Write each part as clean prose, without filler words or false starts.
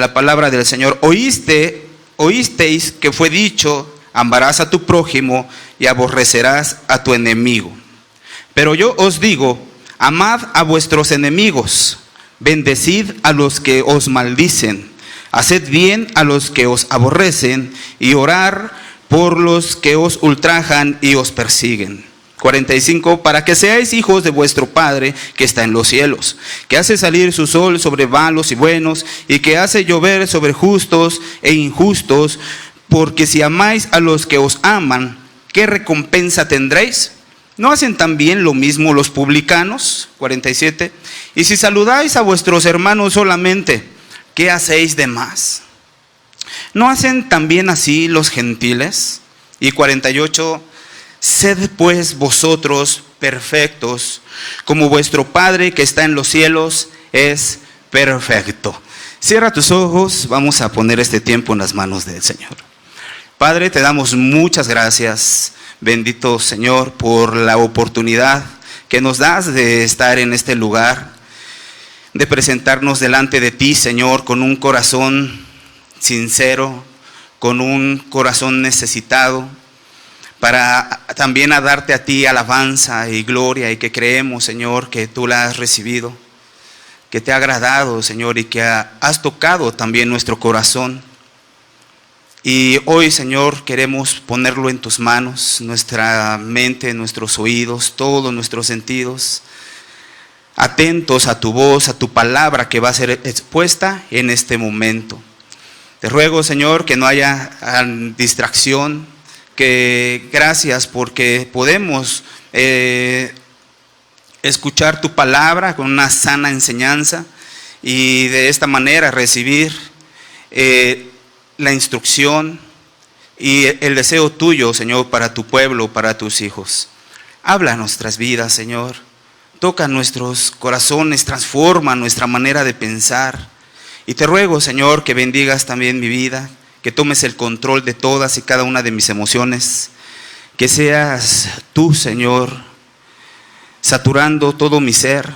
la palabra del Señor. Oísteis que fue dicho: amarás a tu prójimo y aborrecerás a tu enemigo. Pero yo os digo: amad a vuestros enemigos, bendecid a los que os maldicen, haced bien a los que os aborrecen y orar por los que os ultrajan y os persiguen. 45, para que seáis hijos de vuestro Padre que está en los cielos, que hace salir su sol sobre malos y buenos, y que hace llover sobre justos e injustos. Porque si amáis a los que os aman, ¿qué recompensa tendréis? ¿No hacen también lo mismo los publicanos? 47, y si saludáis a vuestros hermanos solamente, ¿qué hacéis de más? ¿No hacen también así los gentiles? Y 48, sed pues vosotros perfectos, como vuestro Padre que está en los cielos es perfecto. Cierra tus ojos, vamos a poner este tiempo en las manos del Señor. Padre, te damos muchas gracias, bendito Señor, por la oportunidad que nos das de estar en este lugar, de presentarnos delante de ti, Señor, con un corazón sincero, con un corazón necesitado, para también a darte a ti alabanza y gloria, y que creemos, Señor, que tú la has recibido, que te ha agradado, Señor, y que has tocado también nuestro corazón. Y hoy, Señor, queremos ponerlo en tus manos, nuestra mente, nuestros oídos, todos nuestros sentidos, atentos a tu voz, a tu palabra que va a ser expuesta en este momento. Te ruego, Señor, que no haya distracción, que gracias porque podemos escuchar tu palabra con una sana enseñanza y de esta manera recibir la instrucción y el deseo tuyo, Señor, para tu pueblo, para tus hijos. Habla nuestras vidas, Señor. Toca nuestros corazones, transforma nuestra manera de pensar. Y te ruego, Señor, que bendigas también mi vida, que tomes el control de todas y cada una de mis emociones, que seas tú, Señor, saturando todo mi ser,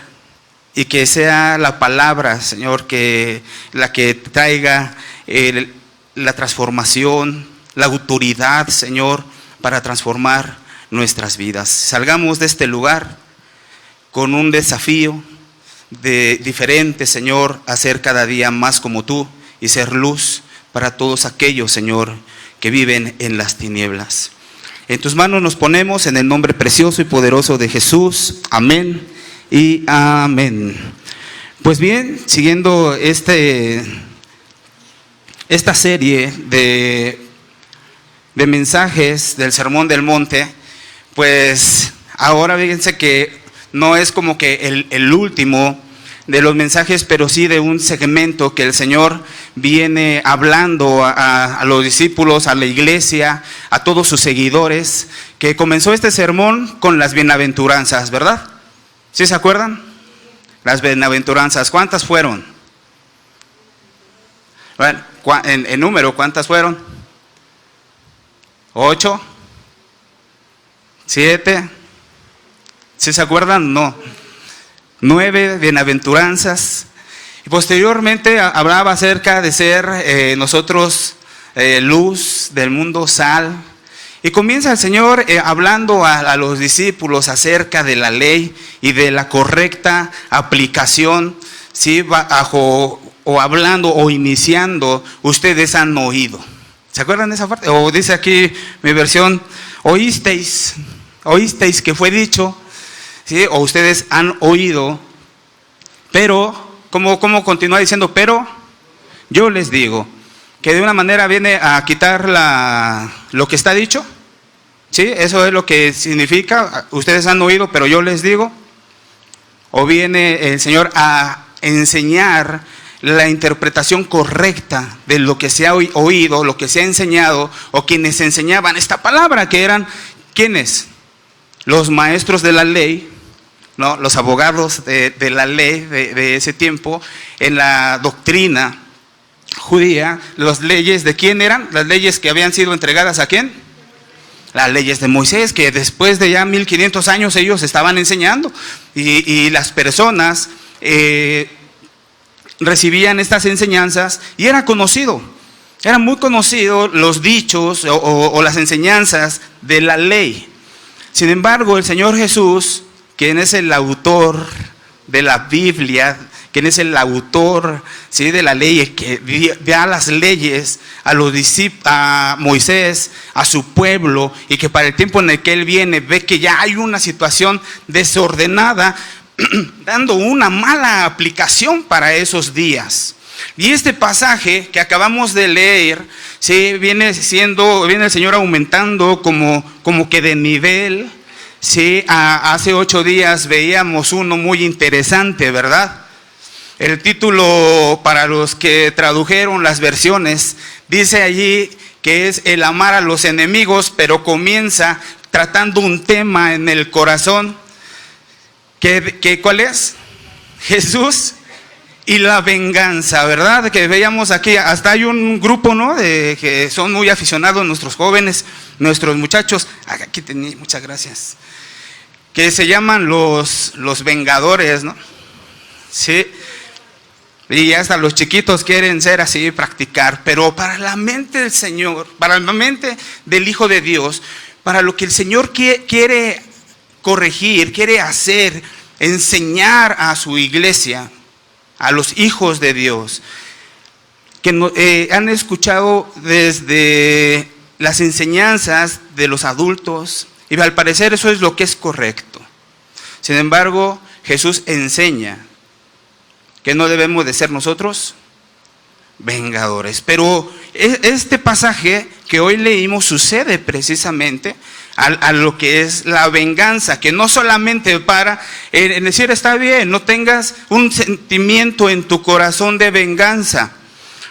y que sea la palabra, Señor, que la que traiga la transformación, la autoridad, Señor, para transformar nuestras vidas. Salgamos de este lugar con un desafío de diferente, Señor, a ser cada día más como tú y ser luz para todos aquellos, Señor, que viven en las tinieblas. En tus manos nos ponemos en el nombre precioso y poderoso de Jesús. Amén y amén. Pues bien, siguiendo esta serie de mensajes del Sermón del Monte, pues ahora fíjense que no es como que el último de los mensajes, pero sí de un segmento que el Señor viene hablando a los discípulos, a la iglesia, a todos sus seguidores, que comenzó este sermón con las bienaventuranzas, ¿verdad? ¿Sí se acuerdan? Las bienaventuranzas, ¿cuántas fueron? Bueno, en número, ¿cuántas fueron? 8, 7, ¿sí se acuerdan? No. 9 bienaventuranzas. Y posteriormente hablaba acerca de ser nosotros luz del mundo, sal. Y comienza el Señor hablando a los discípulos acerca de la ley y de la correcta aplicación, ¿sí? O hablando o iniciando, ustedes han oído. ¿Se acuerdan de esa parte? O dice aquí mi versión, oísteis que fue dicho, ¿sí? O ustedes han oído, pero, ¿cómo continúa diciendo? Pero yo les digo, que de una manera viene a quitar lo que está dicho, ¿sí? Eso es lo que significa, ustedes han oído, pero yo les digo. O viene el Señor a enseñar la interpretación correcta de lo que se ha oído, lo que se ha enseñado, o quienes enseñaban esta palabra, que eran, ¿quiénes? Los maestros de la ley, ¿no? Los abogados de la ley de ese tiempo, en la doctrina judía. Las leyes ¿de quién eran? Las leyes que habían sido entregadas ¿a quién? Las leyes de Moisés, que después de ya 1500 años ellos estaban enseñando, y las personas recibían estas enseñanzas y era conocido. Eran muy conocidos los dichos o las enseñanzas de la ley. Sin embargo, el Señor Jesús, quien es el autor de la Biblia, quien es el autor, ¿sí?, de la ley, el que da las leyes a Moisés, a su pueblo, y que para el tiempo en el que él viene ve que ya hay una situación desordenada, dando una mala aplicación para esos días. Y este pasaje que acabamos de leer, ¿sí?, viene el Señor aumentando como que de nivel. Sí, hace 8 días veíamos uno muy interesante, ¿verdad? El título, para los que tradujeron las versiones, dice allí que es el amar a los enemigos, pero comienza tratando un tema en el corazón. ¿Cuál es? Jesús y la venganza, ¿verdad? Que veíamos aquí, hasta hay un grupo, ¿no?, que son muy aficionados, nuestros jóvenes, nuestros muchachos. Aquí tenía, muchas gracias. Que se llaman los vengadores, ¿no? Sí. Y hasta los chiquitos quieren ser así, practicar. Pero para la mente del Señor, para la mente del Hijo de Dios, para lo que el Señor quiere corregir, quiere hacer, enseñar a su iglesia, a los hijos de Dios, que han escuchado desde las enseñanzas de los adultos, y al parecer eso es lo que es correcto. Sin embargo, Jesús enseña que no debemos de ser nosotros vengadores. Pero este pasaje que hoy leímos sucede precisamente a lo que es la venganza, que no solamente para en decir está bien, no tengas un sentimiento en tu corazón de venganza,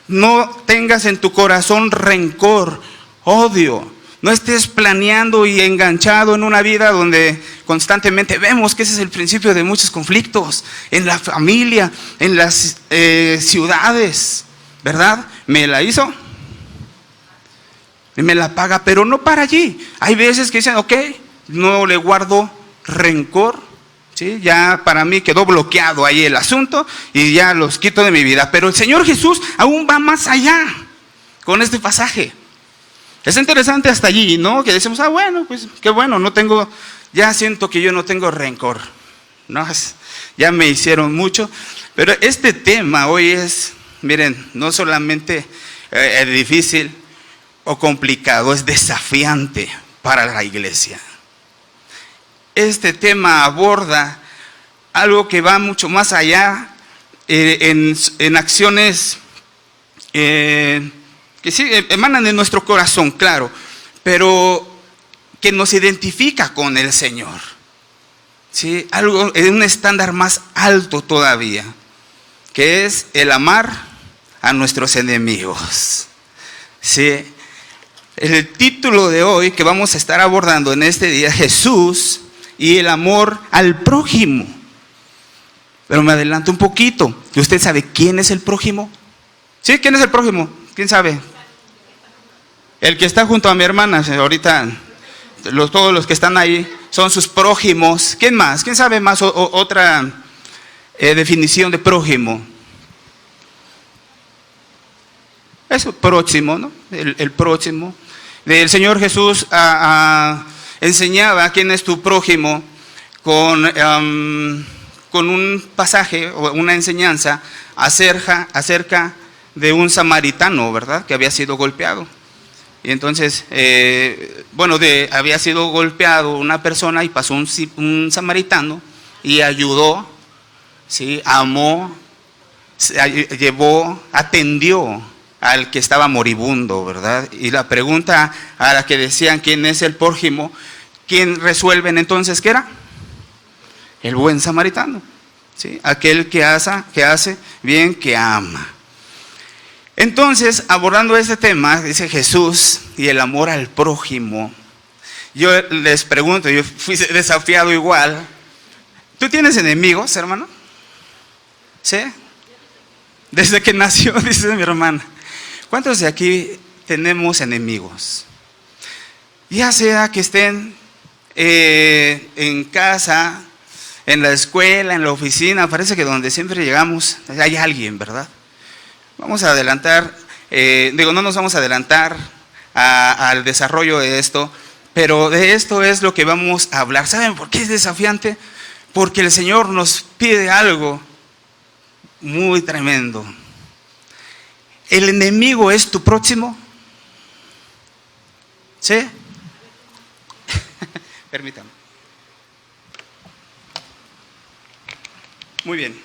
no tengas en tu corazón rencor, odio. No estés planeando y enganchado en una vida donde constantemente vemos que ese es el principio de muchos conflictos, en la familia, en las ciudades, ¿verdad? Me la hizo y me la paga, pero no para allí. Hay veces que dicen, ok, no le guardo rencor, ¿sí? Ya para mí quedó bloqueado ahí el asunto y ya los quito de mi vida. Pero el Señor Jesús aún va más allá con este pasaje. Es interesante hasta allí, ¿no? Que decimos, bueno, pues qué bueno, ya siento que yo no tengo rencor, ¿no? Ya me hicieron mucho. Pero este tema hoy es, miren, no solamente difícil o complicado, es desafiante para la iglesia. Este tema aborda algo que va mucho más allá en acciones que sí emanan de nuestro corazón, claro, pero que nos identifica con el Señor, ¿sí? Algo en un estándar más alto todavía, que es el amar a nuestros enemigos, ¿sí? El título de hoy que vamos a estar abordando en este día, Jesús y el amor al prójimo. Pero me adelanto un poquito. ¿Usted sabe quién es el prójimo? ¿Sí? ¿Quién es el prójimo? ¿Quién sabe? El que está junto a mi hermana, ahorita, todos los que están ahí son sus prójimos. ¿Quién más? ¿Quién sabe más otra definición de prójimo? Eso, próximo, ¿no? El próximo. El Señor Jesús enseñaba quién es tu prójimo con un pasaje o una enseñanza acerca de un samaritano, ¿verdad? Que había sido golpeado. Y entonces, había sido golpeado una persona y pasó un samaritano y ayudó, ¿sí? Amó, llevó, atendió al que estaba moribundo, ¿verdad? Y la pregunta a la que decían quién es el prójimo, ¿quién resuelven entonces qué era? El buen samaritano, ¿sí? Aquel que hace bien, que ama. Entonces, abordando este tema, dice Jesús y el amor al prójimo. Yo les pregunto, yo fui desafiado igual. ¿Tú tienes enemigos, hermano? ¿Sí? Desde que nació, dice mi hermana. ¿Cuántos de aquí tenemos enemigos? Ya sea que estén en casa, en la escuela, en la oficina, parece que donde siempre llegamos hay alguien, ¿verdad? Vamos a adelantar, no nos vamos a adelantar al desarrollo de esto, pero de esto es lo que vamos a hablar. ¿Saben por qué es desafiante? Porque el Señor nos pide algo muy tremendo. ¿El enemigo es tu próximo? ¿Sí? Permítame. Muy bien.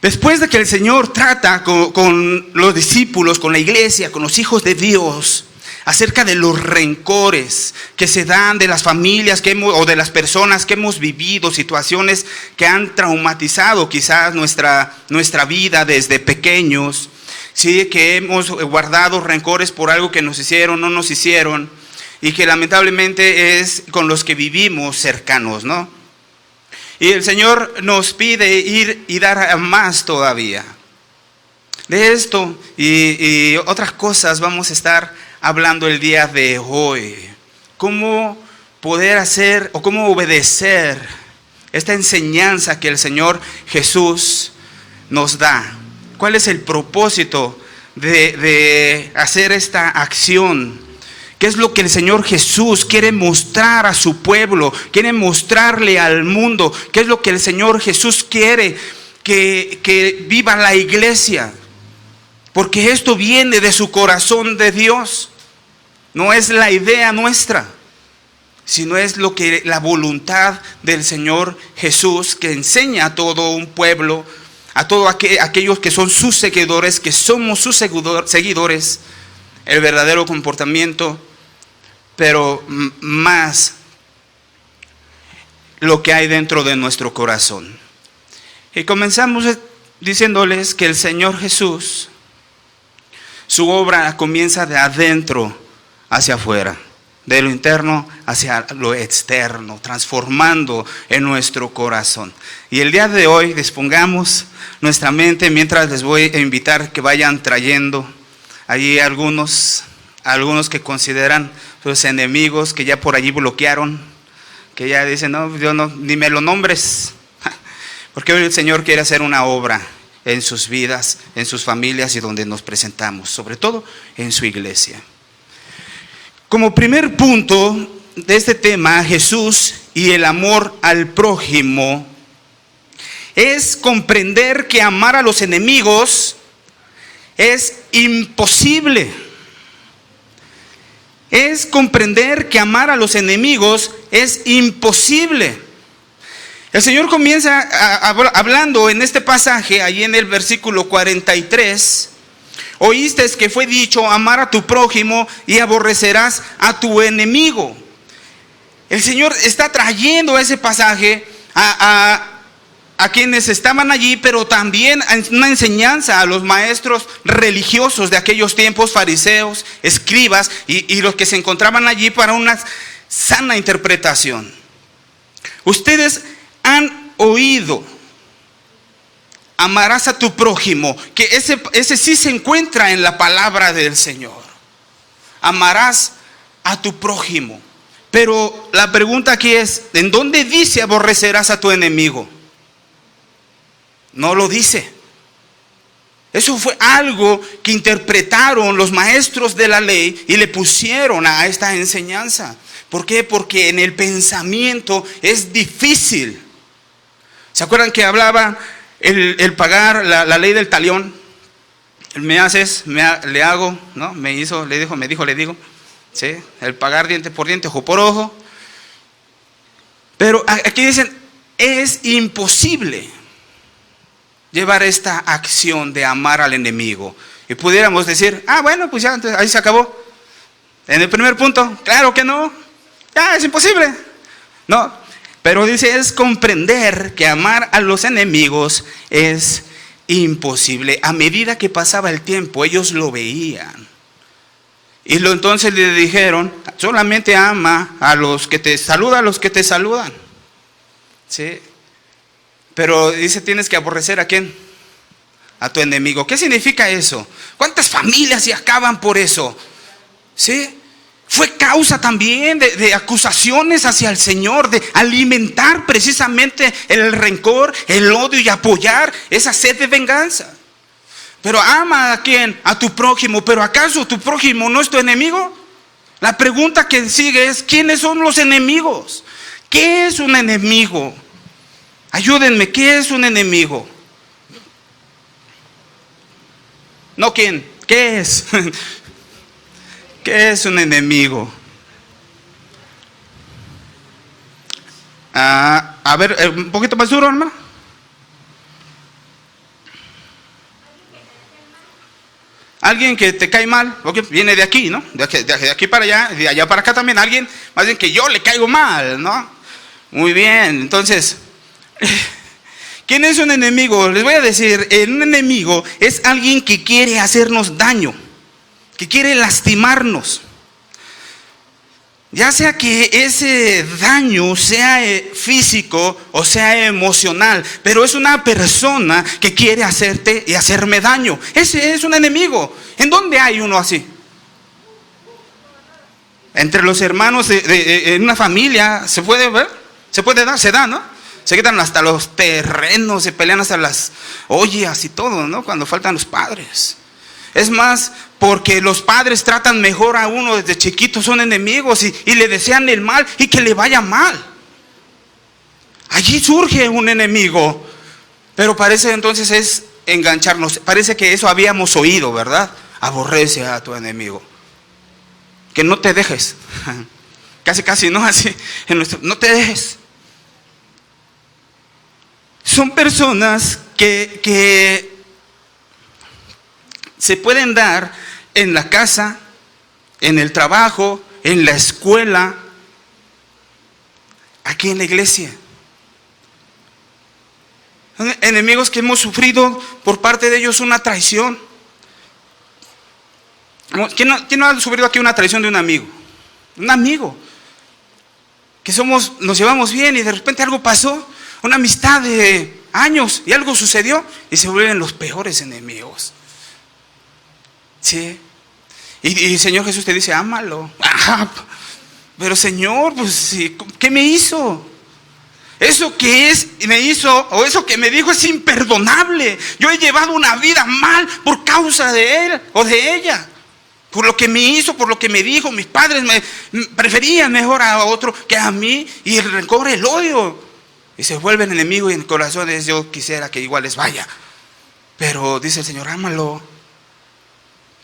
Después de que el Señor trata con los discípulos, con la iglesia, con los hijos de Dios, acerca de los rencores que se dan de las familias o de las personas que hemos vivido, situaciones que han traumatizado quizás nuestra vida desde pequeños, ¿sí? Que hemos guardado rencores por algo que nos hicieron, no nos hicieron, y que lamentablemente es con los que vivimos cercanos, ¿no? Y el Señor nos pide ir y dar más todavía. De esto y otras cosas vamos a estar hablando el día de hoy. Cómo poder hacer o cómo obedecer esta enseñanza que el Señor Jesús nos da. ¿Cuál es el propósito de hacer esta acción? ¿Qué es lo que el Señor Jesús quiere mostrar a su pueblo? Quiere mostrarle al mundo. ¿Qué es lo que el Señor Jesús quiere que viva la iglesia? Porque esto viene de su corazón de Dios. No es la idea nuestra, sino es la voluntad del Señor Jesús, que enseña a todo un pueblo, a todos aquellos que son sus seguidores, que somos sus seguidores, el verdadero comportamiento, pero más lo que hay dentro de nuestro corazón. Y comenzamos diciéndoles que el Señor Jesús, su obra comienza de adentro hacia afuera, de lo interno hacia lo externo, transformando en nuestro corazón. Y el día de hoy dispongamos nuestra mente, mientras les voy a invitar que vayan trayendo allí algunos que consideran sus enemigos, que ya por allí bloquearon, que ya dicen, no, yo no, ni me lo nombres, porque hoy el Señor quiere hacer una obra en sus vidas, en sus familias y donde nos presentamos, sobre todo en su iglesia. Como primer punto de este tema, Jesús y el amor al prójimo, es comprender que amar a los enemigos es imposible. Es comprender que amar a los enemigos es imposible. El Señor comienza hablando en este pasaje, ahí en el versículo 43. Oíste que fue dicho, amar a tu prójimo y aborrecerás a tu enemigo. El Señor está trayendo ese pasaje a quienes estaban allí, pero también una enseñanza a los maestros religiosos de aquellos tiempos, fariseos, escribas y los que se encontraban allí para una sana interpretación. Ustedes han oído, amarás a tu prójimo, que ese sí se encuentra en la palabra del Señor. Amarás a tu prójimo. Pero la pregunta aquí es, ¿en dónde dice aborrecerás a tu enemigo? No lo dice. Eso fue algo que interpretaron los maestros de la ley y le pusieron a esta enseñanza. ¿Por qué? Porque en el pensamiento es difícil. ¿Se acuerdan que hablaba el pagar, la ley del talión? Me haces, le hago, ¿no? Me hizo, le digo. ¿Sí? El pagar diente por diente, ojo por ojo. Pero aquí dicen, es imposible llevar esta acción de amar al enemigo. Y pudiéramos decir, bueno, pues ya, ahí se acabó. En el primer punto, claro que no. Ya, es imposible. No, pero dice, es comprender que amar a los enemigos es imposible. A medida que pasaba el tiempo, ellos lo veían. Y entonces le dijeron, solamente ama a los que te saludan, ¿sí? Pero dice, tienes que aborrecer ¿a quién? A tu enemigo. ¿Qué significa eso? ¿Cuántas familias se acaban por eso? ¿Sí? fue causa también de acusaciones hacia el Señor, de alimentar precisamente el rencor, el odio y apoyar esa sed de venganza. Pero ama a quién, a tu prójimo. Pero ¿acaso tu prójimo no es tu enemigo? La pregunta que sigue es: ¿quiénes son los enemigos? ¿Qué es un enemigo? Ayúdenme, ¿qué es un enemigo? No, ¿quién? ¿Qué es? ¿Qué es un enemigo? A ver, un poquito más duro, hermano. Alguien que te cae mal, porque viene de aquí, ¿no? De aquí para allá, de allá para acá también. Alguien, más bien que yo le caigo mal, ¿no? Muy bien, entonces, ¿quién es un enemigo? Les voy a decir, un enemigo es alguien que quiere hacernos daño, que quiere lastimarnos. Ya sea que ese daño sea físico o sea emocional, pero es una persona que quiere hacerte y hacerme daño. Ese es un enemigo. ¿En dónde hay uno así? Entre los hermanos en una familia, ¿se puede ver? ¿Se puede dar? Se da, ¿no? Se quitan hasta los terrenos, se pelean hasta las ollas y todo, ¿no? Cuando faltan los padres. Es más, porque los padres tratan mejor a uno desde chiquito, son enemigos y le desean el mal y que le vaya mal. Allí surge un enemigo, pero parece entonces es engancharnos. Parece que eso habíamos oído, ¿verdad? Aborrece a tu enemigo. Que no te dejes. Casi, ¿no? Así, no te dejes. Son personas que se pueden dar en la casa, en el trabajo, en la escuela, aquí en la iglesia. Son enemigos que hemos sufrido por parte de ellos una traición. ¿Quién no ha sufrido aquí una traición de un amigo? Un amigo. Que nos llevamos bien y de repente algo pasó, una amistad de años y algo sucedió y se vuelven los peores enemigos. Sí. Y el Señor Jesús te dice: ámalo. Pero Señor, pues, ¿qué me hizo? Eso que me hizo, o eso que me dijo, es imperdonable. Yo he llevado una vida mal por causa de él o de ella. Por lo que me hizo, por lo que me dijo. Mis padres me preferían mejor a otro que a mí. Y el rencor, el odio, y se vuelven enemigos, y en el corazón yo quisiera que igual les vaya. Pero dice el Señor: ámalo.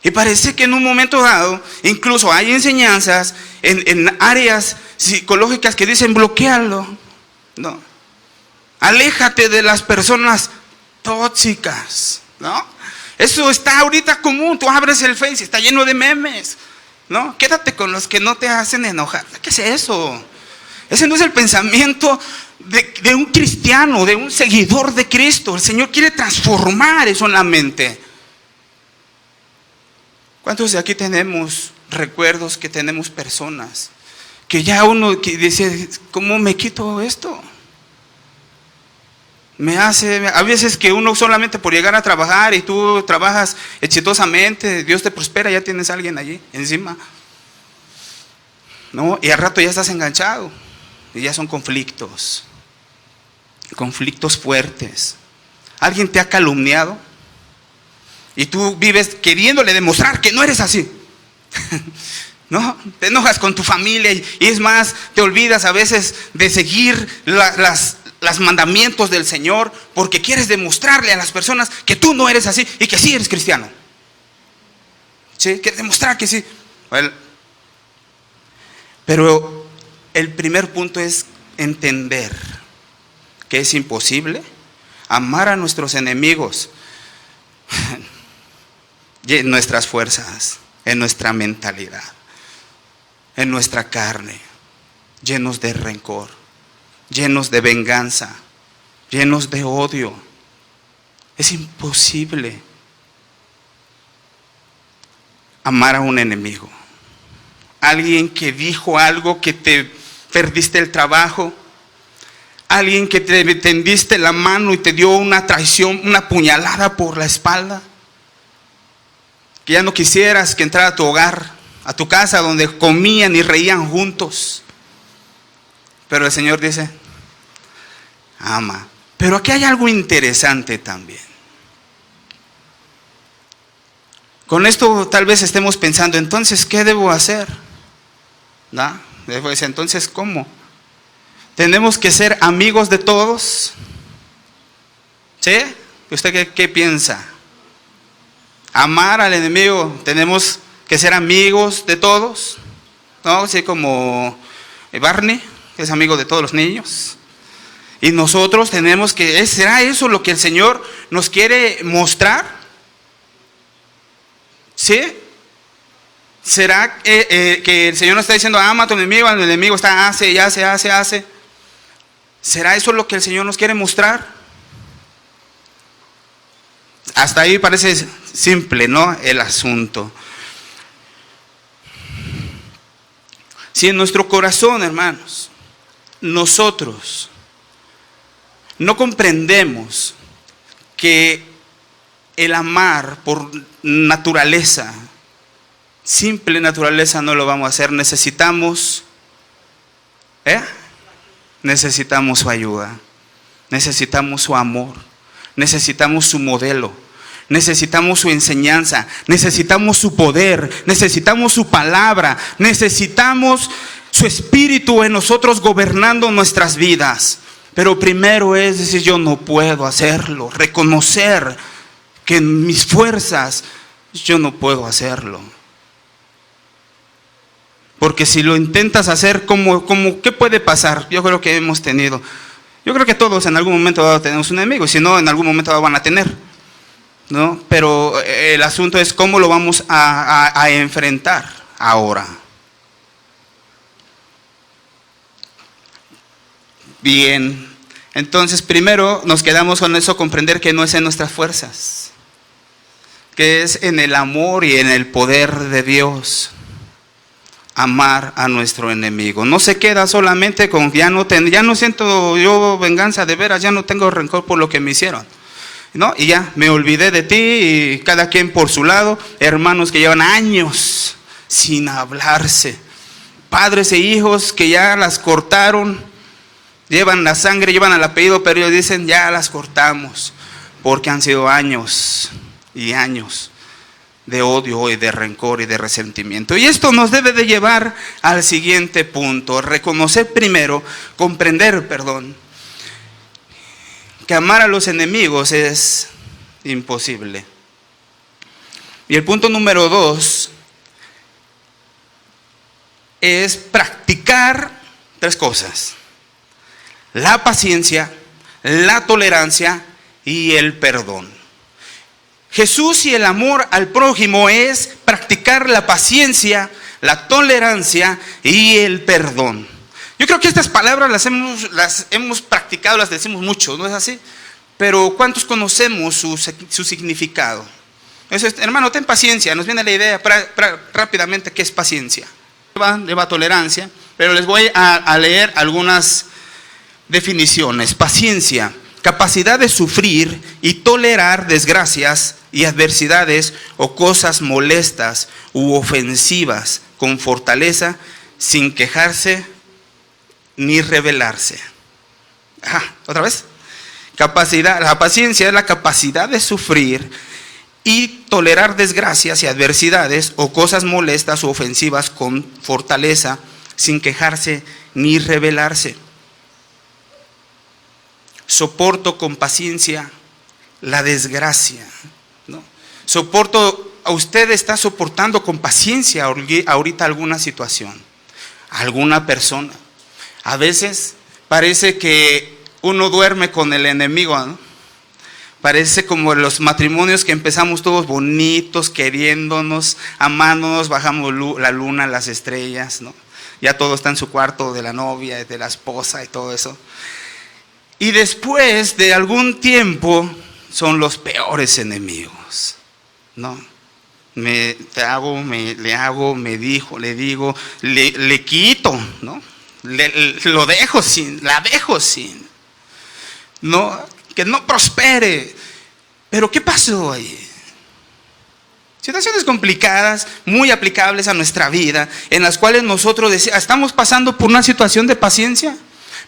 Y parece que en un momento dado, incluso hay enseñanzas en áreas psicológicas que dicen: bloquealo. No. Aléjate de las personas tóxicas, ¿no? Eso está ahorita común. Tú abres el Face y está lleno de memes, ¿no? Quédate con los que no te hacen enojar. ¿Qué es eso? Ese no es el pensamiento de un cristiano, de un seguidor de Cristo. El Señor quiere transformar eso en la mente. ¿Cuántos de aquí tenemos recuerdos, que tenemos personas que ya uno que dice: ¿cómo me quito esto? A veces que uno solamente por llegar a trabajar y tú trabajas exitosamente, Dios te prospera, ya tienes a alguien allí encima, ¿no? Y al rato ya estás enganchado y ya son conflictos fuertes. ¿Alguien te ha calumniado? Y tú vives queriéndole demostrar que no eres así. ¿No? Te enojas con tu familia y es más, te olvidas a veces de seguir los mandamientos del Señor porque quieres demostrarle a las personas que tú no eres así y que sí eres cristiano. ¿Sí? Quieres demostrar que sí. Bueno, pero el primer punto es entender que es imposible amar a nuestros enemigos en nuestras fuerzas, en nuestra mentalidad, en nuestra carne, llenos de rencor, llenos de venganza, llenos de odio. Es imposible amar a un enemigo. Alguien que dijo algo que te perdiste el trabajo, alguien que te tendiste la mano y te dio una traición, una puñalada por la espalda, que ya no quisieras que entrara a tu hogar. a tu casa donde comían y reían juntos. Pero el Señor dice, ama. Pero aquí hay algo interesante también. Con esto tal vez estemos pensando, entonces, ¿qué debo hacer? ¿No? Pues, entonces, ¿cómo? ¿Tenemos que ser amigos de todos? ¿Sí? ¿Usted qué piensa? ¿Amar al enemigo? ¿Tenemos que ser amigos de todos? ¿No? Así como Barney, que es amigo de todos los niños. Y nosotros tenemos que, ¿será eso lo que el Señor nos quiere mostrar? ¿Sí? ¿Será que el Señor nos está diciendo, ama a tu enemigo, al enemigo está, hace? ¿Será eso lo que el Señor nos quiere mostrar? Hasta ahí parece simple, ¿no? El asunto. Si en nuestro corazón, hermanos, nosotros no comprendemos que el amar por naturaleza, simple naturaleza, no lo vamos a hacer, necesitamos su ayuda, necesitamos su amor, necesitamos su modelo, necesitamos su enseñanza, necesitamos su poder, necesitamos su palabra, necesitamos su espíritu en nosotros gobernando nuestras vidas. Pero primero es decir, yo no puedo hacerlo, reconocer que en mis fuerzas yo no puedo hacerlo. Porque si lo intentas hacer, ¿qué puede pasar? Yo creo que todos en algún momento tenemos un enemigo, y si no, en algún momento van a tener, ¿no? Pero el asunto es cómo lo vamos a enfrentar ahora. Bien, entonces primero nos quedamos con eso, comprender que no es en nuestras fuerzas, que es en el amor y en el poder de Dios. Amar a nuestro enemigo. No se queda solamente con ya no siento yo venganza de veras, ya no tengo rencor por lo que me hicieron, ¿no? Y ya me olvidé de ti y cada quien por su lado. Hermanos que llevan años sin hablarse, padres e hijos que ya las cortaron, llevan la sangre, llevan el apellido, pero ellos dicen ya las cortamos, porque han sido años y años de odio y de rencor y de resentimiento. Y esto nos debe de llevar al siguiente punto: comprender, que amar a los enemigos es imposible. Y el punto número 2 es practicar 3 cosas: la paciencia, la tolerancia y el perdón. Jesús y el amor al prójimo es practicar la paciencia, la tolerancia y el perdón. Yo creo que estas palabras las hemos practicado, las decimos mucho, ¿no es así? Pero ¿cuántos conocemos su significado? Entonces, hermano, ten paciencia. Nos viene la idea rápidamente qué es paciencia. Lleva tolerancia, pero les voy a leer algunas definiciones. Paciencia: capacidad de sufrir y tolerar desgracias y adversidades o cosas molestas u ofensivas con fortaleza, sin quejarse ni rebelarse. Otra vez. La paciencia es la capacidad de sufrir y tolerar desgracias y adversidades o cosas molestas u ofensivas con fortaleza, sin quejarse ni rebelarse. Soporto con paciencia la desgracia, ¿no? Usted está soportando con paciencia ahorita alguna situación, alguna persona. A veces parece que uno duerme con el enemigo, ¿no? Parece como los matrimonios que empezamos todos bonitos, queriéndonos, amándonos, bajamos la luna, las estrellas, ¿no? Ya todo está en su cuarto de la novia, de la esposa y todo eso. Y después de algún tiempo son los peores enemigos, ¿no? Le digo, le quito, ¿no? La dejo sin, ¿no? Que no prospere. Pero ¿qué pasó ahí? Situaciones complicadas, muy aplicables a nuestra vida, en las cuales nosotros estamos pasando por una situación de paciencia.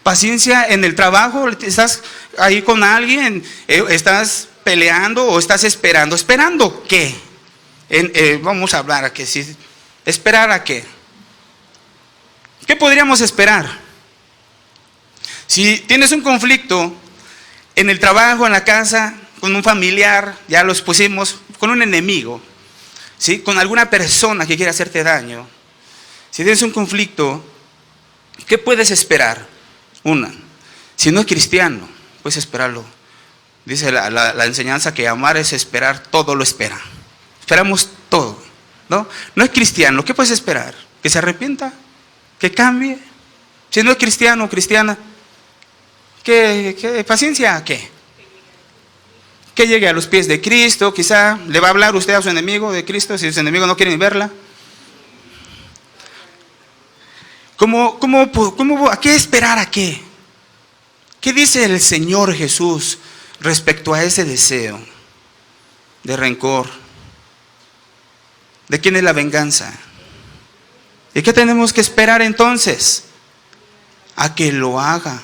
Paciencia en el trabajo, estás ahí con alguien, estás peleando o estás esperando. ¿Esperando qué? Vamos a hablar a qué, sí. ¿Esperar a qué? ¿Qué podríamos esperar? Si tienes un conflicto en el trabajo, en la casa, con un familiar, ya los pusimos, con un enemigo, ¿sí? Con alguna persona que quiere hacerte daño. Si tienes un conflicto, ¿qué puedes esperar? Si no es cristiano, puedes esperarlo. Dice la enseñanza que amar es esperar, todo lo espera. Esperamos todo, ¿no? No es cristiano, ¿qué puedes esperar? ¿Que se arrepienta? ¿Que cambie? Si no es cristiano o cristiana, ¿qué paciencia? ¿Qué? Que llegue a los pies de Cristo, quizá le va a hablar usted a su enemigo de Cristo, si su enemigo no quiere ni verla. ¿A qué esperar a qué? ¿Qué dice el Señor Jesús respecto a ese deseo de rencor? ¿De quién es la venganza? ¿Y qué tenemos que esperar entonces? A que lo haga.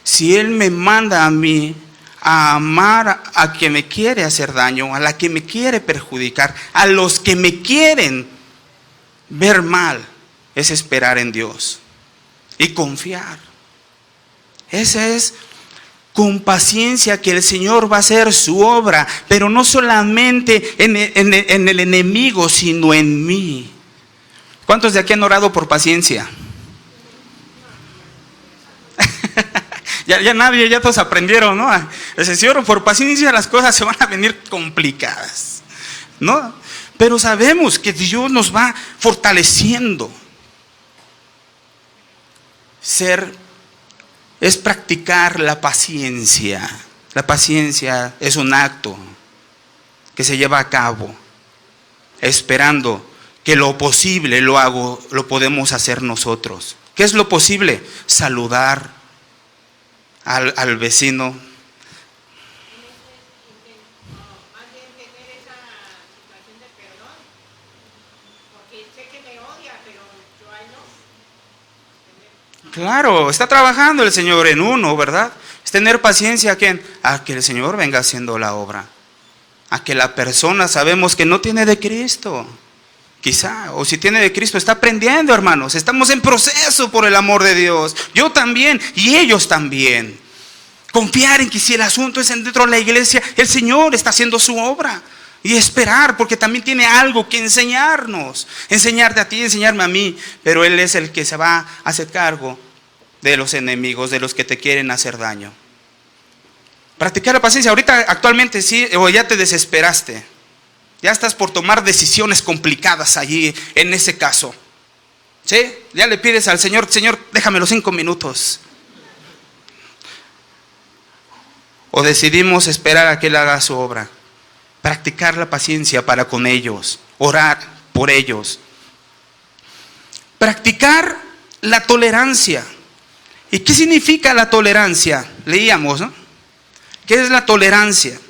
Si Él me manda a mí a amar a quien me quiere hacer daño, a la que me quiere perjudicar, a los que me quieren ver mal, es esperar en Dios y confiar. Esa es con paciencia que el Señor va a hacer su obra, pero no solamente en el enemigo, sino en mí. ¿Cuántos de aquí han orado por paciencia? ya todos aprendieron, ¿no? Si oro por paciencia, las cosas se van a venir complicadas, ¿no? Pero sabemos que Dios nos va fortaleciendo. Es practicar la paciencia. La paciencia es un acto que se lleva a cabo, esperando que lo posible lo podemos hacer nosotros. ¿Qué es lo posible? Saludar al vecino. Claro, está trabajando el Señor en uno, ¿verdad? Es tener paciencia, ¿a quién? A que el Señor venga haciendo la obra. A que la persona sabemos que no tiene de Cristo. Quizá, o si tiene de Cristo, está aprendiendo, hermanos. Estamos en proceso por el amor de Dios. Yo también y ellos también. Confiar en que si el asunto es dentro de la iglesia, el Señor está haciendo su obra. Y esperar, porque también tiene algo que enseñarnos. Enseñarte a ti, enseñarme a mí. Pero Él es el que se va a hacer cargo de los enemigos, de los que te quieren hacer daño. Practicar la paciencia. Ahorita actualmente sí, o ya te desesperaste. Ya estás por tomar decisiones complicadas allí en ese caso. ¿Sí? Ya le pides al Señor, Señor, déjame los 5 minutos. O decidimos esperar a que Él haga su obra. Practicar la paciencia para con ellos. Orar por ellos. Practicar la tolerancia. ¿Y qué significa la tolerancia? Leíamos, ¿no? ¿Qué es la tolerancia?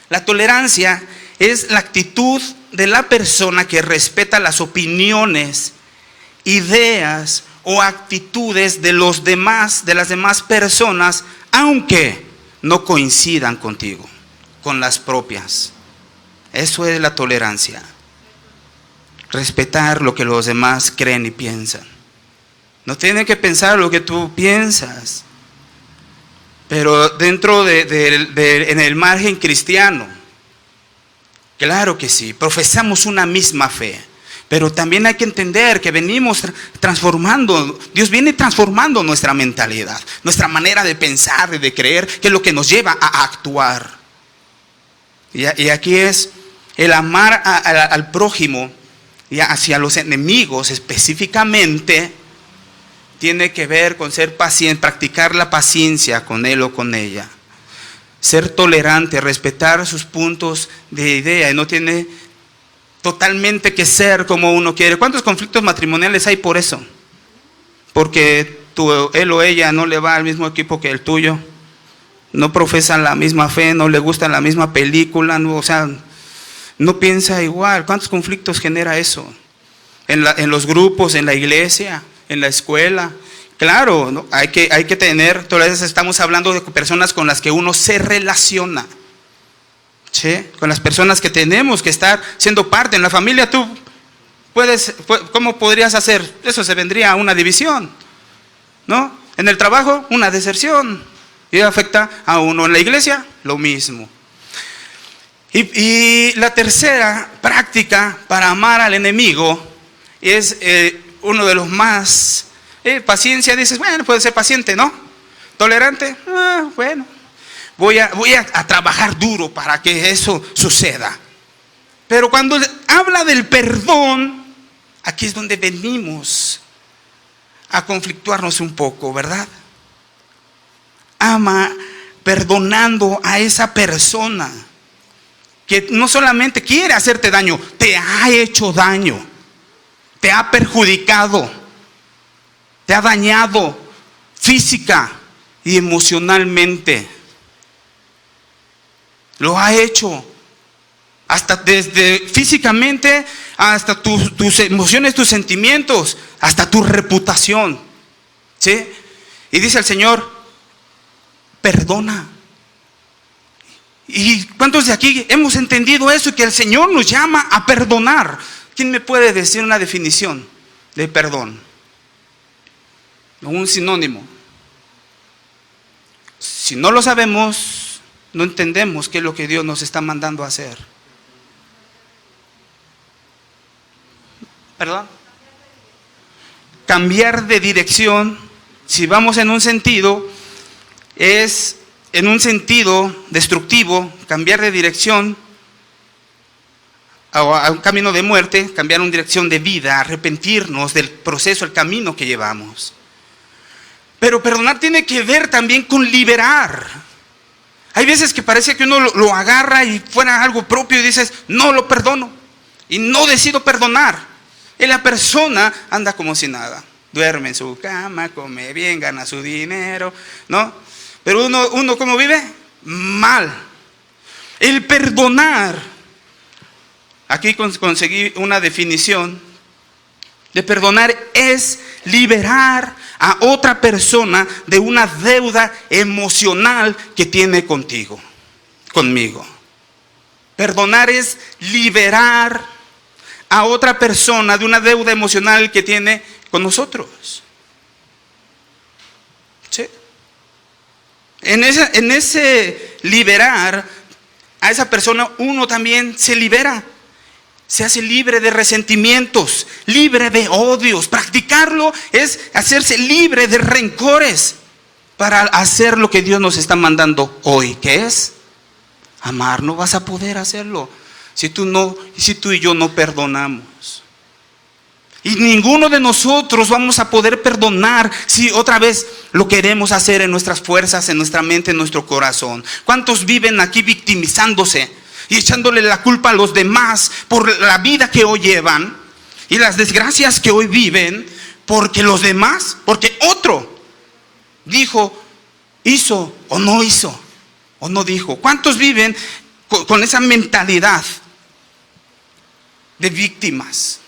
La tolerancia es la actitud de la persona que respeta las opiniones, ideas o actitudes de las demás personas, aunque no coincidan contigo, con las propias. Eso es la tolerancia. Respetar lo que los demás creen y piensan. No tienen que pensar lo que tú piensas. Pero dentro en el margen cristiano, claro que sí, profesamos una misma fe. Pero también hay que entender que venimos transformando, Dios viene transformando nuestra mentalidad, nuestra manera de pensar y de creer, que es lo que nos lleva a actuar. Y aquí es el amar al prójimo y hacia los enemigos específicamente, tiene que ver con ser paciente, practicar la paciencia con él o con ella. Ser tolerante, respetar sus puntos de idea, y no tiene totalmente que ser como uno quiere. ¿Cuántos conflictos matrimoniales hay por eso? Porque él o ella no le va al mismo equipo que el tuyo, no profesan la misma fe, no le gusta la misma película, no, o sea, no piensa igual. ¿Cuántos conflictos genera eso? En los grupos, en la iglesia, en la escuela. Claro, ¿no? Hay que tener, todas veces estamos hablando de personas con las que uno se relaciona. ¿Sí? Con las personas que tenemos que estar siendo parte. En la familia tú ¿cómo podrías hacer? Eso se vendría a una división, ¿no? En el trabajo, una deserción. Y afecta a uno. En la iglesia, lo mismo. Y la tercera práctica para amar al enemigo es uno de los más... paciencia, dices, bueno, puede ser paciente, ¿no? Tolerante, bueno. Voy a trabajar duro para que eso suceda. Pero cuando habla del perdón, aquí es donde venimos a conflictuarnos un poco, ¿verdad? Ama perdonando a esa persona que no solamente quiere hacerte daño, te ha hecho daño, te ha perjudicado, te ha dañado física y emocionalmente. Lo ha hecho. Hasta desde físicamente, hasta tus emociones, tus sentimientos, hasta tu reputación. ¿Sí? Y dice el Señor, perdona. ¿Y cuántos de aquí hemos entendido eso? Y que el Señor nos llama a perdonar. ¿Quién me puede decir una definición de perdón? Un sinónimo. Si no lo sabemos, no entendemos qué es lo que Dios nos está mandando a hacer. ¿Perdón? Cambiar de dirección, si vamos en un sentido, es en un sentido destructivo, cambiar de dirección a un camino de muerte, cambiar una dirección de vida, arrepentirnos del proceso, el camino que llevamos. Pero perdonar tiene que ver también con liberar. Hay veces que parece que uno lo agarra y fuera algo propio y dices, no lo perdono y no decido perdonar. Y la persona anda como si nada, duerme en su cama, come bien, gana su dinero, ¿no? Pero uno ¿cómo vive? Mal. El perdonar, aquí conseguí una definición de perdonar, es liberar a otra persona de una deuda emocional que tiene conmigo. Perdonar es liberar a otra persona de una deuda emocional que tiene con nosotros. ¿Sí? En ese liberar a esa persona, uno también se libera. Se hace libre de resentimientos, libre de odios. Practicarlo es hacerse libre de rencores para hacer lo que Dios nos está mandando hoy, que es amar. No vas a poder hacerlo si tú y yo no perdonamos. Y ninguno de nosotros vamos a poder perdonar si otra vez lo queremos hacer en nuestras fuerzas, en nuestra mente, en nuestro corazón. ¿Cuántos viven aquí victimizándose y echándole la culpa a los demás por la vida que hoy llevan y las desgracias que hoy viven? Porque los demás, porque otro dijo, hizo o no hizo o no dijo. ¿Cuántos viven con esa mentalidad de víctimas,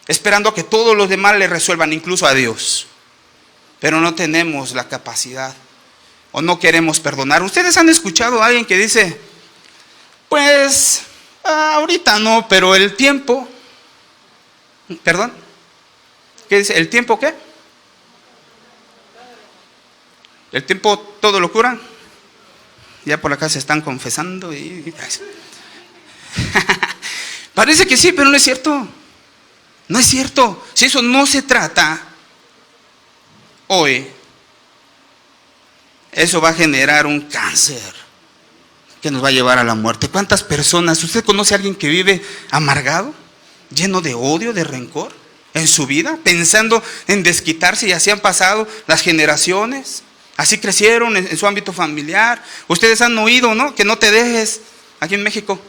esperando a que todos los demás le resuelvan, incluso a Dios? Pero no tenemos la capacidad o no queremos perdonar. ¿Ustedes han escuchado a alguien que dice, pues ahorita no, pero el tiempo, perdón, ¿qué dice? ¿El tiempo qué? ¿El tiempo todo lo cura? Ya por acá se están confesando y parece que sí, pero no es cierto. No es cierto. Si eso no se trata hoy, eso va a generar un cáncer que nos va a llevar a la muerte. ¿Cuántas personas? ¿Usted conoce a alguien que vive amargado, lleno de odio, de rencor en su vida, pensando en desquitarse? Y así han pasado las generaciones. Así crecieron en su ámbito familiar. Ustedes han oído, ¿no? Que no te dejes, aquí en México.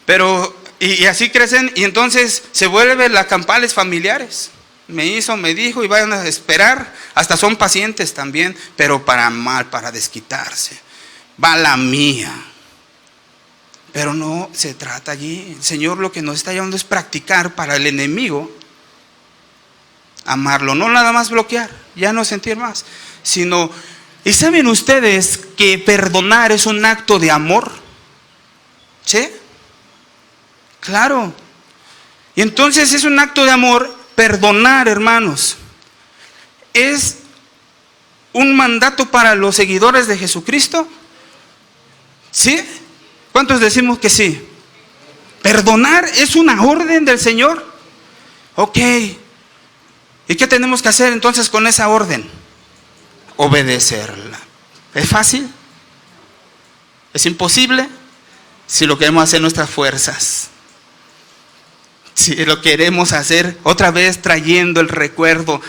Pero, y así crecen, y entonces se vuelven las campales familiares. Me hizo, me dijo, y vayan a esperar. Hasta son pacientes también, pero para mal, para desquitarse. Va la mía. Pero no se trata allí. El Señor lo que nos está llevando es practicar para el enemigo, amarlo, no nada más bloquear, ya no sentir más, sino, ¿y saben ustedes que perdonar es un acto de amor? ¿Sí? Claro. Y entonces es un acto de amor perdonar, hermanos. ¿Es un mandato para los seguidores de Jesucristo? ¿Sí? ¿Cuántos decimos que sí? ¿Perdonar es una orden del Señor? Ok. ¿Y qué tenemos que hacer entonces con esa orden? Obedecerla. ¿Es fácil? ¿Es imposible? Si lo queremos hacer en nuestras fuerzas. Si lo queremos hacer otra vez trayendo el recuerdo.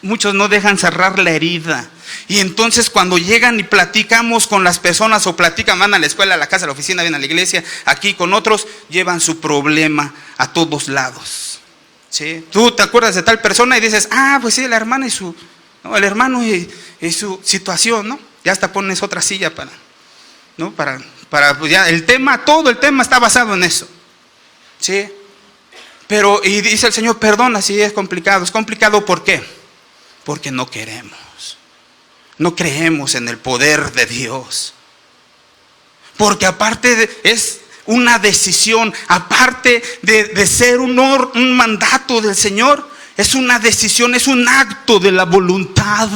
Muchos no dejan cerrar la herida. Y entonces cuando llegan y platicamos con las personas o platican, van a la escuela, a la casa, a la oficina, vienen a la iglesia, aquí con otros, llevan su problema a todos lados. ¿Sí? Tú te acuerdas de tal persona y dices, pues sí, la hermana el hermano y su situación, ¿no? Ya hasta pones otra silla ¿no? Para pues ya todo el tema está basado en eso. ¿Sí? Pero, y dice el Señor, perdona si es complicado. ¿Es complicado por qué? Porque no queremos. No creemos en el poder de Dios. Porque aparte es una decisión, aparte de ser un mandato del Señor, es una decisión, es un acto de la voluntad.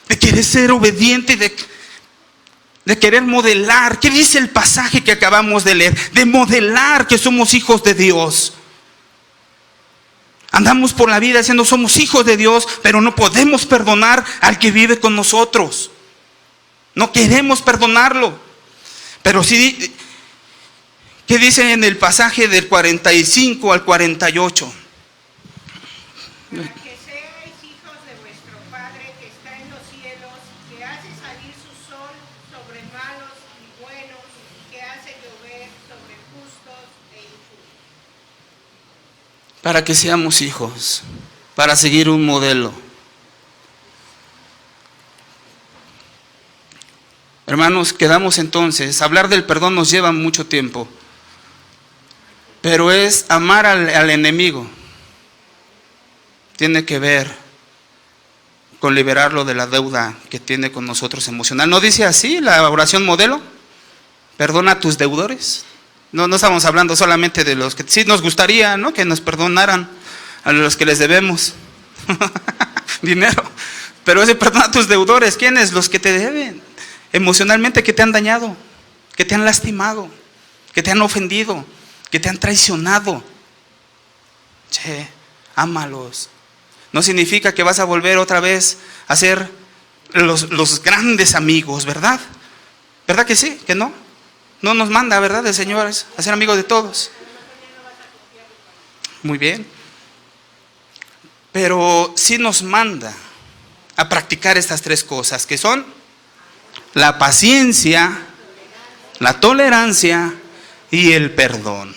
De querer ser obediente, de querer modelar. ¿Qué dice el pasaje que acabamos de leer? De modelar que somos hijos de Dios. Andamos por la vida diciendo somos hijos de Dios, pero no podemos perdonar al que vive con nosotros. No queremos perdonarlo. Pero sí, ¿qué dice en el pasaje del 45 al 48? Para que seamos hijos, para seguir un modelo. Hermanos, quedamos entonces, hablar del perdón nos lleva mucho tiempo, pero es amar al enemigo. Tiene que ver con liberarlo de la deuda que tiene con nosotros emocional. ¿No dice así la oración modelo? Perdona a tus deudores. No estamos hablando solamente de los que sí nos gustaría, ¿no? Que nos perdonaran a los que les debemos dinero. Pero ese perdona a tus deudores. ¿Quiénes? Los que te deben emocionalmente, que te han dañado, que te han lastimado, que te han ofendido, que te han traicionado. Che, ámalos. No significa que vas a volver otra vez a ser los grandes amigos, ¿verdad? ¿Verdad que sí? ¿Que no? No nos manda, ¿verdad? El Señor a ser amigo de todos. Muy bien. Pero sí nos manda a practicar estas tres cosas, que son la paciencia, la tolerancia y el perdón.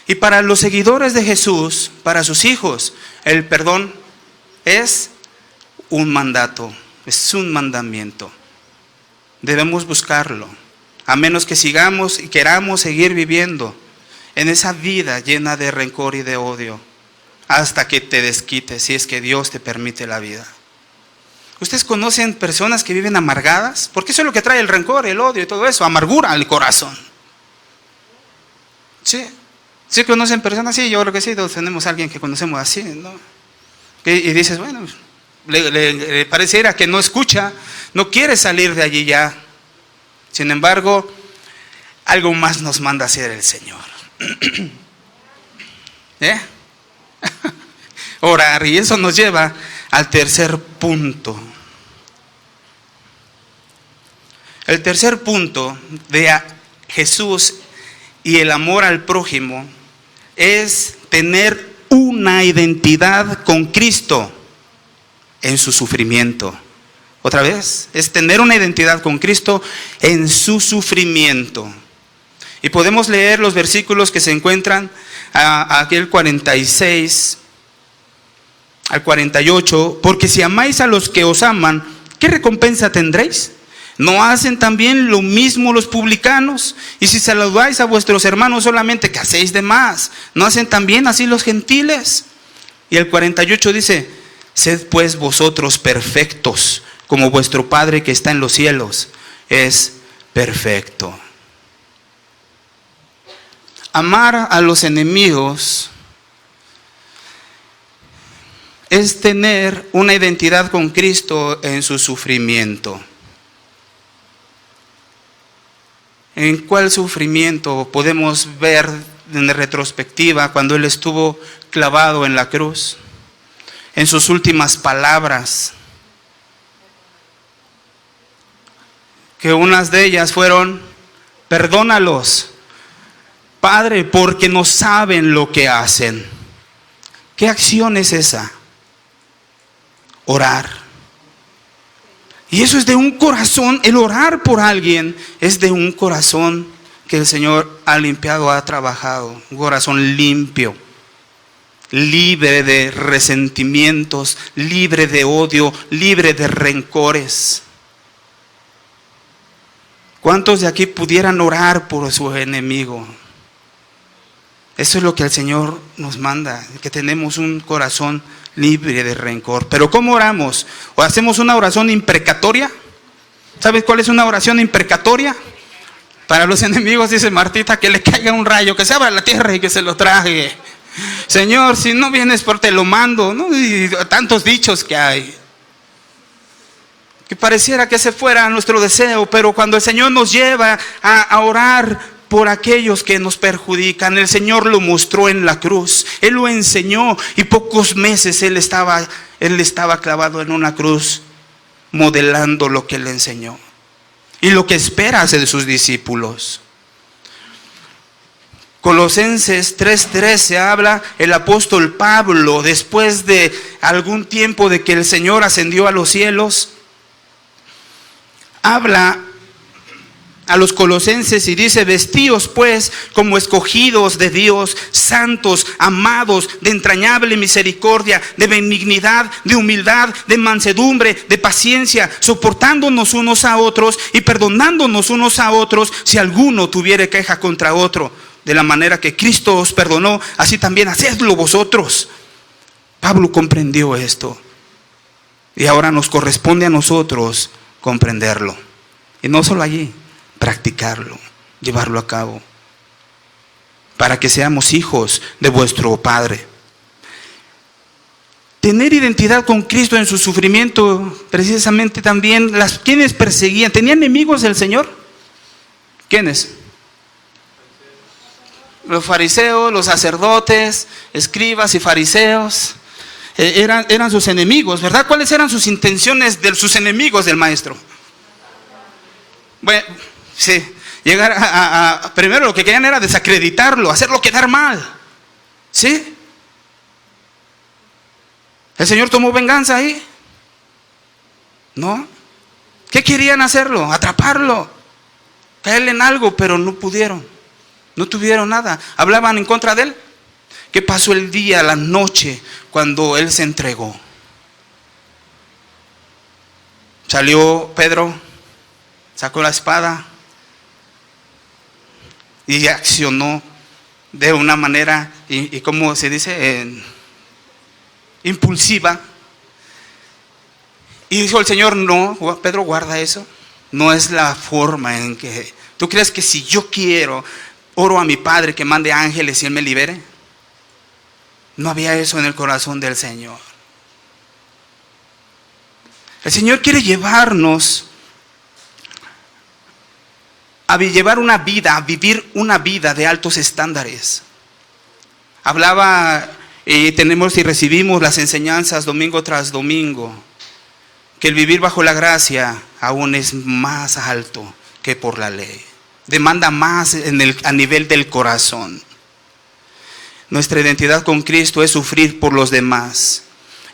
Y para los seguidores de Jesús, para sus hijos, el perdón es un mandato, es un mandamiento. Debemos buscarlo. A menos que sigamos y queramos seguir viviendo en esa vida llena de rencor y de odio, hasta que te desquites, si es que Dios te permite la vida. ¿Ustedes conocen personas que viven amargadas? Porque eso es lo que trae el rencor, el odio y todo eso, amargura al corazón. ¿Sí? ¿Sí conocen personas así? Yo creo que sí, todos tenemos a alguien que conocemos así, ¿no? Y dices, bueno, le pareciera que no escucha, no quiere salir de allí ya. Sin embargo, algo más nos manda a hacer el Señor. Orar, y eso nos lleva al tercer punto. El tercer punto de Jesús y el amor al prójimo es tener una identidad con Cristo en su sufrimiento. Otra vez, es tener una identidad con Cristo en su sufrimiento. Y podemos leer los versículos que se encuentran aquí el 46 al 48. Porque si amáis a los que os aman, ¿qué recompensa tendréis? ¿No hacen también lo mismo los publicanos? Y si saludáis a vuestros hermanos solamente, ¿qué hacéis de más? ¿No hacen también así los gentiles? Y el 48 dice: sed pues vosotros perfectos, como vuestro Padre que está en los cielos es perfecto. Amar a los enemigos es tener una identidad con Cristo en su sufrimiento. ¿En cuál sufrimiento podemos ver en retrospectiva cuando Él estuvo clavado en la cruz? En sus últimas palabras, que unas de ellas fueron: perdónalos, Padre, porque no saben lo que hacen. ¿Qué acción es esa? Orar. Y eso es de un corazón, el orar por alguien es de un corazón que el Señor ha limpiado, ha trabajado. Un corazón limpio, libre de resentimientos, libre de odio, libre de rencores. ¿Cuántos de aquí pudieran orar por su enemigo? Eso es lo que el Señor nos manda, que tenemos un corazón libre de rencor. Pero ¿cómo oramos? ¿O hacemos una oración imprecatoria? ¿Sabes cuál es una oración imprecatoria? Para los enemigos, dice Martita, que le caiga un rayo, que se abra la tierra y que se lo trague. Señor, si no vienes por te lo mando, ¿no? Y tantos dichos que hay. Que pareciera que ese fuera nuestro deseo, pero cuando el Señor nos lleva a orar por aquellos que nos perjudican, el Señor lo mostró en la cruz. Él lo enseñó y pocos meses Él estaba clavado en una cruz, modelando lo que Él enseñó y lo que espera hacer de sus discípulos. Colosenses 3:13 habla el apóstol Pablo, después de algún tiempo de que el Señor ascendió a los cielos, habla a los colosenses y dice: vestíos pues como escogidos de Dios, santos, amados, de entrañable misericordia, de benignidad, de humildad, de mansedumbre, de paciencia, soportándonos unos a otros y perdonándonos unos a otros si alguno tuviere queja contra otro. De la manera que Cristo os perdonó, así también hacedlo vosotros. Pablo comprendió esto y ahora nos corresponde a nosotros comprenderlo. Y no solo allí, practicarlo, llevarlo a cabo, para que seamos hijos de vuestro Padre. Tener identidad con Cristo en su sufrimiento, precisamente también, ¿quiénes perseguían? ¿Tenían enemigos el Señor? ¿Quiénes? Los fariseos, los sacerdotes, escribas y fariseos, eran sus enemigos, ¿verdad? ¿Cuáles eran sus intenciones de sus enemigos del Maestro? Bueno, sí, llegar primero lo que querían era desacreditarlo, hacerlo quedar mal. ¿Sí? ¿El Señor tomó venganza ahí? ¿No? ¿Qué querían hacerlo? Atraparlo, caerle en algo, pero no pudieron. No tuvieron nada. Hablaban en contra de Él. ¿Qué pasó el día, la noche, cuando Él se entregó? Salió Pedro, sacó la espada y accionó de una manera, y ¿cómo se dice? Impulsiva. Y dijo el Señor: no, Pedro, guarda eso. No es la forma en que... ¿Tú crees que si yo quiero, oro a mi Padre que mande ángeles y Él me libere? No había eso en el corazón del Señor. El Señor quiere llevarnos a llevar una vida, a vivir una vida de altos estándares. Hablaba, y tenemos y recibimos las enseñanzas domingo tras domingo, que el vivir bajo la gracia aún es más alto que por la ley. Demanda más a nivel del corazón. Nuestra identidad con Cristo es sufrir por los demás.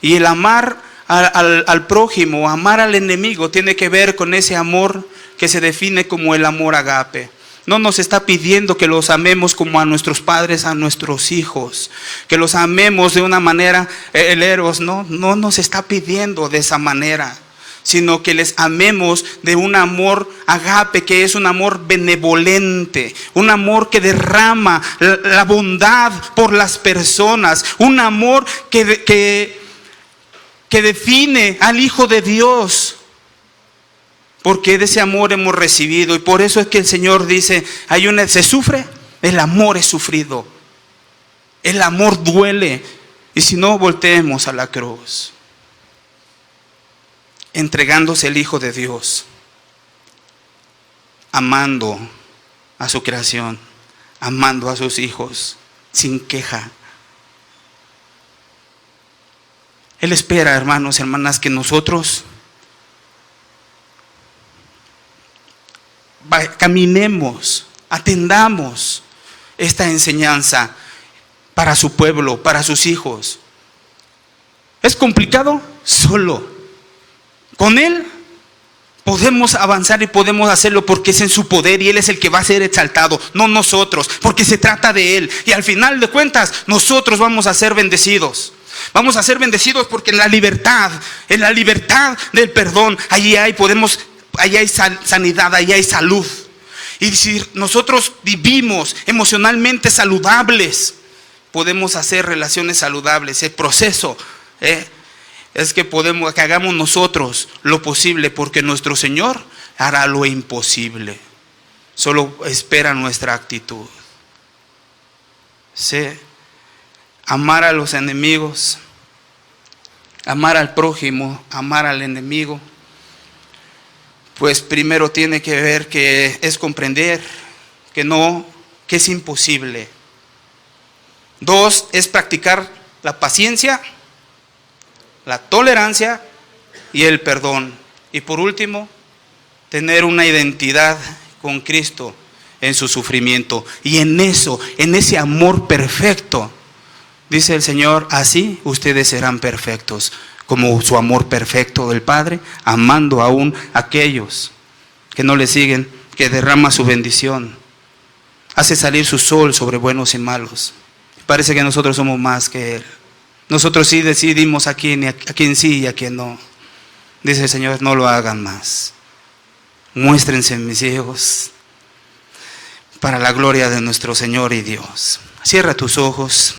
Y el amar al prójimo, amar al enemigo, tiene que ver con ese amor que se define como el amor agape. No nos está pidiendo que los amemos como a nuestros padres, a nuestros hijos, que los amemos de una manera, el eros, no nos está pidiendo de esa manera, sino que les amemos de un amor agape, que es un amor benevolente, un amor que derrama la bondad por las personas, un amor que define al Hijo de Dios, porque de ese amor hemos recibido. Y por eso es que el Señor dice, se sufre, el amor es sufrido, el amor duele. Y si no, volteemos a la cruz, entregándose el Hijo de Dios, amando a su creación, amando a sus hijos, sin queja. Él espera, hermanos, hermanas, que nosotros caminemos, atendamos esta enseñanza para su pueblo, para sus hijos. ¿Es complicado? Solo con Él podemos avanzar y podemos hacerlo, porque es en su poder y Él es el que va a ser exaltado, no nosotros, porque se trata de Él. Y al final de cuentas, nosotros vamos a ser bendecidos. Vamos a ser bendecidos porque en la libertad del perdón, allí hay sanidad, allí hay salud. Y si nosotros vivimos emocionalmente saludables, podemos hacer relaciones saludables. El proceso es que hagamos nosotros lo posible, porque nuestro Señor hará lo imposible. Solo espera nuestra actitud. Sí. Amar a los enemigos, amar al prójimo, amar al enemigo, pues primero tiene que ver que es comprender que es imposible. 2, es practicar la paciencia, la tolerancia y el perdón. Y por último, tener una identidad con Cristo en su sufrimiento. Y en ese amor perfecto, dice el Señor, así ustedes serán perfectos, como su amor perfecto del Padre, amando aún a aquellos que no le siguen, que derrama su bendición, hace salir su sol sobre buenos y malos. Parece que nosotros somos más que Él. Nosotros sí decidimos a quién sí y a quién no. Dice el Señor, no lo hagan más. Muéstrense, mis hijos, para la gloria de nuestro Señor y Dios. Cierra tus ojos.